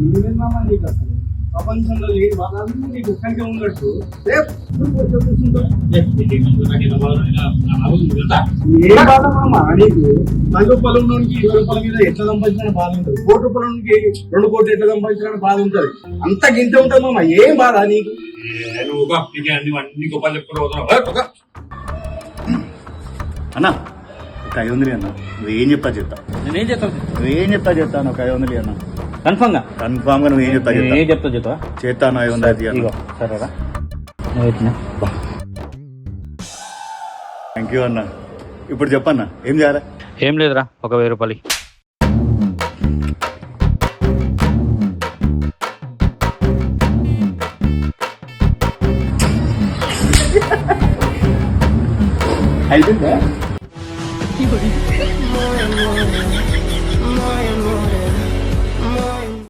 ఏమేమమ్మా నీకు అసలు ప్రపంచంలో లేని వాళ్ళందరూ నీకు ఒక్కరికే ఉన్నట్టు ఏ బాధ మామ నీకు 10 రూపాయల ఉన్నోనికి 20 రూపాయల మీద ఎట్లా సంపాదించిన బాధ ఉంటుంది, 1 కోటి రూపాయల నుంచి 2 కోట్లు ఎట్లా సంపాదించిన బాధ ఉంటుంది, అంత గింత ఉంటుంది మామ. ఏం బాధ నీకు? అన్న ఒక 500 అన్న, నువ్వేం చెప్తా చెప్తా. నేనేం చెప్తాను, నువ్వేం చెప్తా చెప్తాను. ఒక 500 అన్న, కన్ఫర్మ్ గా నువ్వేం చెప్తా చెప్తా. ఏం చెప్తా చెప్తా చేస్తాను 500 ఇగో సరేరా. నువ్వు థ్యాంక్ యూ అన్న. ఇప్పుడు చెప్పన్నా ఏం చేయాలి? ఏం లేదురా, ఒక 1000 రూపాయలు. అయిపోయిందా?